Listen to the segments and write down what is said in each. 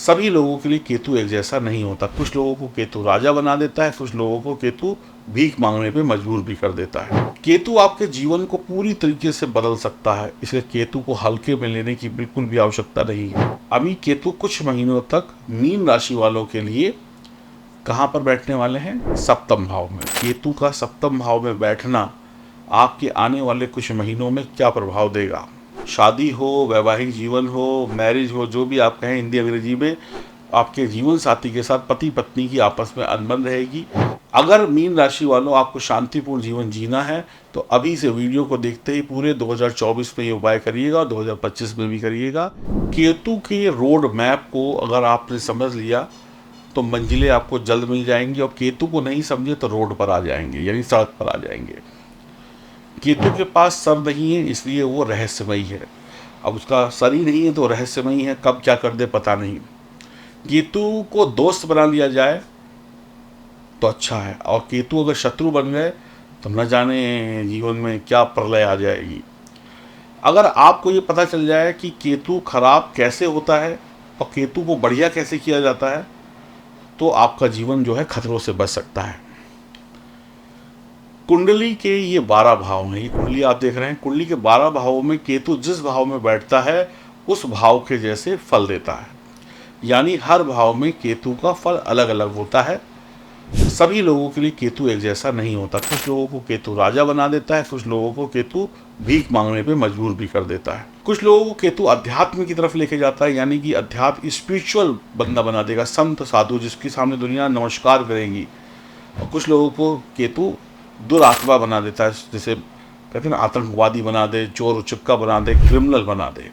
सभी लोगों के लिए केतु एक जैसा नहीं होता। कुछ लोगों को केतु राजा बना देता है, कुछ लोगों को केतु भीख मांगने पे मजबूर भी कर देता है। केतु आपके जीवन को पूरी तरीके से बदल सकता है, इसलिए केतु को हल्के में लेने की बिल्कुल भी आवश्यकता नहीं है। अभी केतु कुछ महीनों तक मीन राशि वालों के लिए कहाँ पर बैठने वाले हैं? सप्तम भाव में। केतु का सप्तम भाव में बैठना आपके आने वाले कुछ महीनों में क्या प्रभाव देगा? शादी हो, वैवाहिक जीवन हो, मैरिज हो, जो भी आप कहें हिंदी अंग्रेजी में, आपके जीवन साथी के साथ पति पत्नी की आपस में अनबन रहेगी। अगर मीन राशि वालों आपको शांतिपूर्ण जीवन जीना है तो अभी से वीडियो को देखते ही पूरे 2024 में ये उपाय करिएगा और 2025 में भी करिएगा। केतु के रोड मैप को अगर आपने समझ लिया तो मंजिलें आपको जल्द मिल जाएंगी, और केतु को नहीं समझे तो रोड पर आ जाएंगे, यानी सड़क पर आ जाएंगे। केतु के पास सर नहीं है, इसलिए वो रहस्यमयी है। अब उसका सर ही नहीं है तो रहस्यमयी है, कब क्या कर दे पता नहीं। केतु को दोस्त बना लिया जाए तो अच्छा है, और केतु अगर शत्रु बन गए तो न जाने जीवन में क्या प्रलय आ जाएगी। अगर आपको ये पता चल जाए कि केतु खराब कैसे होता है और केतु को बढ़िया कैसे किया जाता है, तो आपका जीवन जो है खतरों से बच सकता है। कुंडली के ये 12 भाव हैं। ये कुंडली आप देख रहे हैं, कुंडली के 12 भावों में केतु जिस भाव में बैठता है उस भाव के जैसे फल देता है, यानी हर भाव में केतु का फल अलग अलग होता है। सभी लोगों के लिए केतु एक जैसा नहीं होता। कुछ लोगों को केतु राजा बना देता है, कुछ लोगों को केतु भीख मांगने पे मजबूर भी कर देता है। कुछ लोगों को केतु अध्यात्म की तरफ लेके जाता है, यानी कि अध्यात्म स्पिरिचुअल बंदा बना देगा, संत साधु जिसके सामने दुनिया नमस्कार करेगी। और कुछ लोगों को केतु दुरात्मा बना देता है, जैसे कहते हैं ना, आतंकवादी बना दे, चोर उचक्का बना दे, क्रिमिनल बना दे।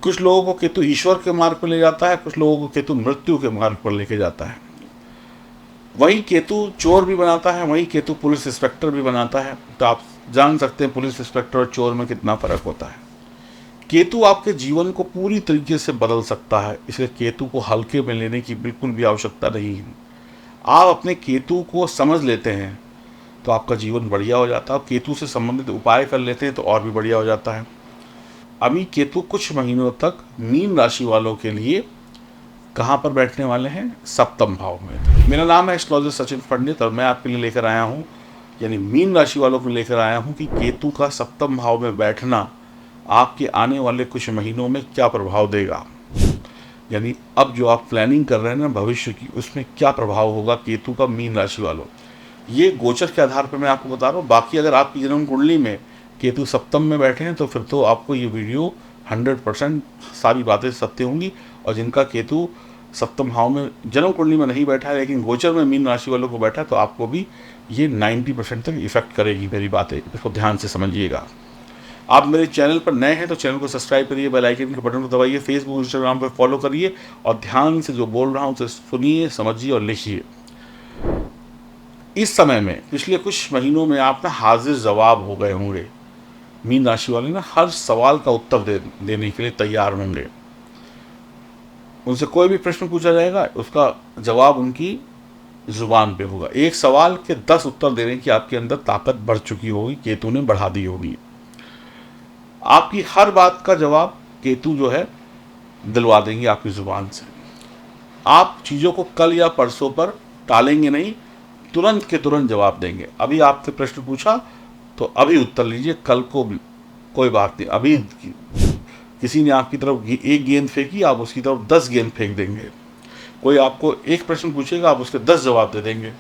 कुछ लोगों को केतु ईश्वर के मार्ग पर ले जाता है, कुछ लोगों को केतु मृत्यु के मार्ग पर लेके जाता है। वहीं केतु चोर भी बनाता है, वहीं केतु पुलिस इंस्पेक्टर भी बनाता है। तो आप जान सकते हैं पुलिस इंस्पेक्टर और चोर में कितना फर्क होता है। केतु आपके जीवन को पूरी तरीके से बदल सकता है, इसलिए केतु को हल्के में लेने की बिल्कुल भी आवश्यकता नहीं है। आप अपने केतु को समझ लेते हैं तो आपका जीवन बढ़िया हो जाता है। केतु से संबंधित उपाय कर लेते हैं तो और भी बढ़िया हो जाता है। अभी केतु कुछ महीनों तक मीन राशि वालों के लिए कहाँ पर बैठने वाले हैं? सप्तम भाव में। मेरा नाम है एस्ट्रोलॉजर सचिन पंडित और मैं आपके लिए लेकर आया हूँ, यानी मीन राशि वालों को लेकर आया हूँ कि केतु का सप्तम भाव में बैठना आपके आने वाले कुछ महीनों में क्या प्रभाव देगा। यानी अब जो आप प्लानिंग कर रहे हैं ना भविष्य की, उसमें क्या प्रभाव होगा केतु का मीन राशि वालों। ये गोचर के आधार पर मैं आपको बता रहा हूँ। बाकी अगर आपकी जन्म कुंडली में केतु सप्तम में बैठे हैं तो फिर तो आपको ये वीडियो 100% सारी बातें सत्य होंगी। और जिनका केतु सप्तम भाव में जन्म कुंडली में नहीं बैठा है लेकिन गोचर में मीन राशि वालों को बैठा है, तो आपको भी ये 90% तक इफेक्ट करेगी मेरी बातें। इसको ध्यान से समझिएगा। आप मेरे चैनल पर नए हैं तो चैनल को सब्सक्राइब करिए, बेल आइकन के बटन को दबाइए, फेसबुक इंस्टाग्राम पर फॉलो करिए और ध्यान से जो बोल रहा हूँ उसे सुनिए, समझिए और लिखिए। इस समय में पिछले कुछ महीनों में आप ना हाजिर जवाब हो गए होंगे। मीन राशि वाले ना हर सवाल का उत्तर देने के लिए तैयार होंगे। उनसे कोई भी प्रश्न पूछा जाएगा उसका जवाब उनकी जुबान पे होगा। एक सवाल के 10 उत्तर देने की आपके अंदर ताकत बढ़ चुकी होगी, केतु ने बढ़ा दी होगी। आपकी हर बात का जवाब केतु जो है दिलवा देंगे आपकी जुबान से। आप चीज़ों को कल या परसों पर टालेंगे नहीं, तुरंत के तुरंत जवाब देंगे। अभी आपसे प्रश्न पूछा तो अभी उत्तर लीजिए, कल को कोई बात नहीं। अभी किसी ने आपकी तरफ एक गेंद फेंकी, आप उसकी तरफ 10 गेंद फेंक देंगे। कोई आपको एक प्रश्न पूछेगा, आप उसके 10 जवाब दे देंगे।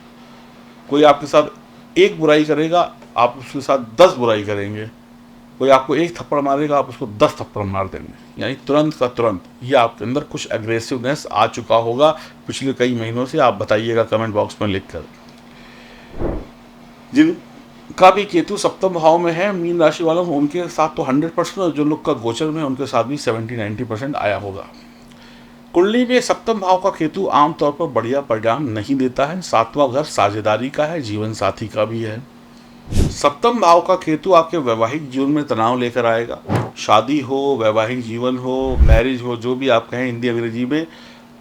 कोई आपके साथ एक बुराई करेगा, आप उसके साथ 10 बुराई करेंगे। कोई आपको एक थप्पड़ मारेगा, आप उसको 10 थप्पड़ मार देंगे। यानी तुरंत का तुरंत। ये आपके अंदर कुछ एग्रेसिवनेस आ चुका होगा पिछले कई महीनों से। आप बताइएगा कमेंट बॉक्स में लिखकर। जिनका भी केतु सप्तम भाव में है मीन राशि वालों को, उनके साथ तो 100%, और जो लोग का गोचर में उनके साथ भी 70-90% आया होगा। कुंडली में सप्तम भाव का केतु आमतौर पर बढ़िया परिणाम नहीं देता है। 7वां घर साझेदारी का है, जीवन साथी का भी है। सप्तम भाव का केतु आपके वैवाहिक जीवन में तनाव लेकर आएगा। शादी हो, वैवाहिक जीवन हो, मैरिज हो, जो भी आप कहें हिंदी अंग्रेजी में,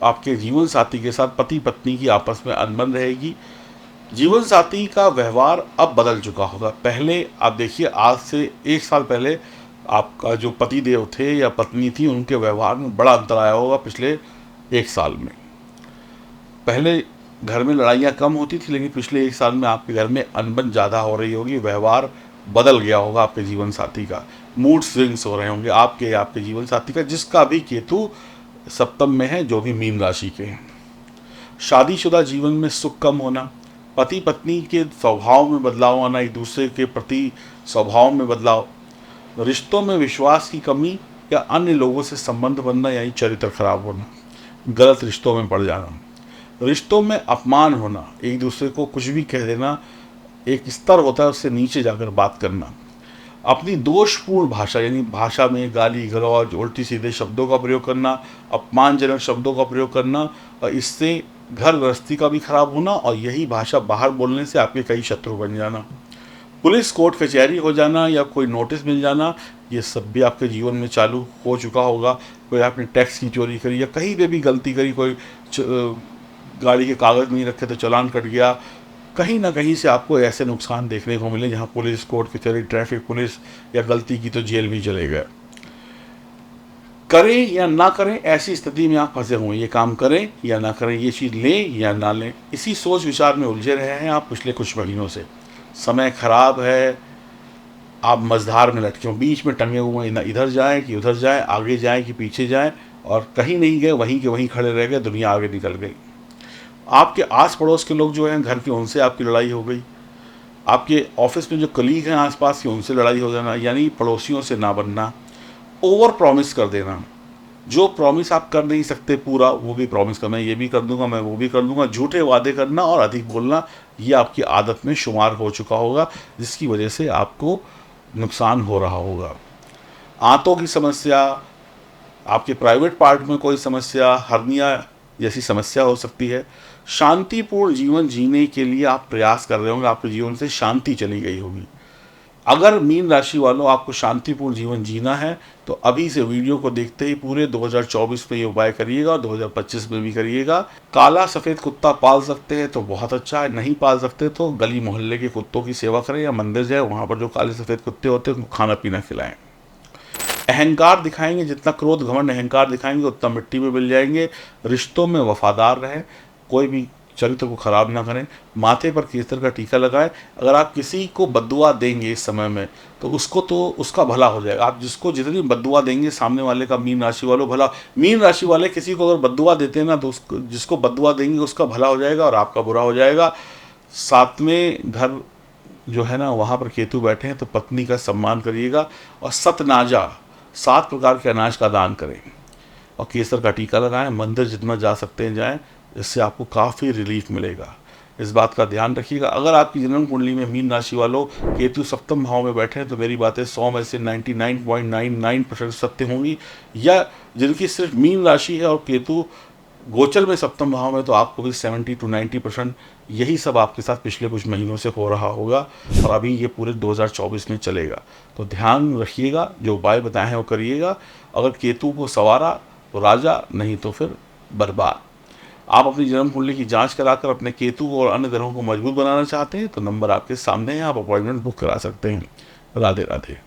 आपके जीवन साथी के साथ पति पत्नी की आपस में अनबन रहेगी। जीवन साथी का व्यवहार अब बदल चुका होगा। पहले आप देखिए, आज से 1 साल पहले आपका जो पति देव थे या पत्नी थी, उनके व्यवहार में बड़ा अंतर आया होगा पिछले एक साल में। पहले घर में लड़ाइयाँ कम होती थी, लेकिन पिछले एक साल में आपके घर में अनबन ज़्यादा हो रही होगी, व्यवहार बदल गया होगा आपके जीवन साथी का, मूड स्विंग्स हो रहे होंगे आपके या आपके जीवन साथी का, जिसका भी केतु सप्तम में है, जो भी मीन राशि के हैं। शादीशुदा जीवन में सुख कम होना, पति पत्नी के स्वभाव में बदलाव आना, एक दूसरे के प्रति स्वभाव में बदलाव, रिश्तों में विश्वास की कमी या अन्य लोगों से संबंध बनना यानी चरित्र खराब होना, गलत रिश्तों में पड़ जाना, रिश्तों में अपमान होना, एक दूसरे को कुछ भी कह देना, एक स्तर होता है उससे नीचे जाकर बात करना, अपनी दोषपूर्ण भाषा यानी भाषा में गाली गलौज उल्टी सीधे शब्दों का प्रयोग करना, अपमानजनक शब्दों का प्रयोग करना, और इससे घर गृहस्थी का भी खराब होना, और यही भाषा बाहर बोलने से आपके कई शत्रु बन जाना, पुलिस कोर्ट कचहरी हो जाना या कोई नोटिस मिल जाना, ये सब भी आपके जीवन में चालू हो चुका होगा। कोई आपने टैक्स की चोरी करी या कहीं पे भी गलती करी, कोई गाड़ी के कागज़ नहीं रखे तो चालान कट गया, कहीं ना कहीं से आपको ऐसे नुकसान देखने को मिले जहाँ पुलिस कोर्ट कचहरी ट्रैफिक पुलिस या गलती की तो जेल भी चले गए। करें या ना करें, ऐसी स्थिति में आप फंसे हुए, ये काम करें या ना करें, ये चीज़ लें या ना लें, इसी सोच विचार में उलझे रहे हैं आप पिछले कुछ महीनों से। समय खराब है, आप मझधार में लटके हो, बीच में टंगे हुए हैं, ना इधर जाएं कि उधर जाएं, आगे जाएं कि पीछे जाएं, और कहीं नहीं गए, वहीं के वहीं खड़े रह गए, दुनिया आगे निकल गई। आपके आस पड़ोस के लोग जो हैं घर के, उनसे आपकी लड़ाई हो गई, आपके ऑफिस में जो कलीग हैं आसपास के, उनसे लड़ाई हो जाना, यानी पड़ोसियों से ना बनना, ओवर प्रॉमिस कर देना, जो प्रॉमिस आप कर नहीं सकते पूरा, वो भी प्रॉमिस करना, ये भी कर दूंगा, मैं वो भी कर दूंगा, झूठे वादे करना और अधिक बोलना, ये आपकी आदत में शुमार हो चुका होगा, जिसकी वजह से आपको नुकसान हो रहा होगा। आंतों की समस्या, आपके प्राइवेट पार्ट में कोई समस्या, हर्निया जैसी समस्या हो सकती है। शांतिपूर्ण जीवन जीने के लिए आप प्रयास कर रहे होंगे, आपके जीवन से शांति चली गई होगी। अगर मीन राशि वालों आपको शांतिपूर्ण जीवन जीना है तो अभी से वीडियो को देखते ही पूरे 2024 में ये उपाय करिएगा और 2025 में भी करिएगा। काला सफ़ेद कुत्ता पाल सकते हैं तो बहुत अच्छा है, नहीं पाल सकते तो गली मोहल्ले के कुत्तों की सेवा करें या मंदिर जाए, वहाँ पर जो काले सफ़ेद कुत्ते होते हैं उनको खाना पीना खिलाएं। अहंकार दिखाएंगे, जितना क्रोध घमंड अहंकार दिखाएंगे उतना मिट्टी में मिल जाएंगे। रिश्तों में वफादार रहें, कोई भी चरित्र को खराब ना करें। माथे पर केसर का टीका लगाएं। अगर आप किसी को बद्दुआ देंगे इस समय में तो उसका भला हो जाएगा। आप जिसको जितनी बद्दुआ देंगे सामने वाले का, मीन राशि वालों, भला। मीन राशि वाले किसी को अगर बद्दुआ देते हैं ना तो जिसको बद्दुआ देंगे उसका भला हो जाएगा और आपका बुरा हो जाएगा। सातवें घर जो है ना, वहाँ पर केतु बैठे हैं, तो पत्नी का सम्मान करिएगा और सतनाजा 7 प्रकार के अनाज का दान करें और केसर का टीका लगाएं। मंदिर जितना जा सकते हैं जाएं, इससे आपको काफ़ी रिलीफ मिलेगा। इस बात का ध्यान रखिएगा। अगर आपकी जन्म कुंडली में मीन राशि वालों केतु सप्तम भाव में बैठे हैं तो मेरी बातें 100 में से 99.99% सत्य होंगी, या जिनकी सिर्फ मीन राशि है और केतु गोचर में सप्तम भाव में, तो आपको भी 70 to 90% यही सब आपके साथ पिछले कुछ महीनों से हो रहा होगा और अभी ये पूरे 2024 में चलेगा। तो ध्यान रखिएगा, जो उपाय बताए हैं वो करिएगा। अगर केतु को सवारा तो राजा, नहीं तो फिर बर्बाद। आप अपनी जन्म कुंडली की जांच कराकर अपने केतु और अन्य ग्रहों को मजबूत बनाना चाहते हैं तो नंबर आपके सामने है, आप अपॉइंटमेंट बुक करा सकते हैं। राधे राधे।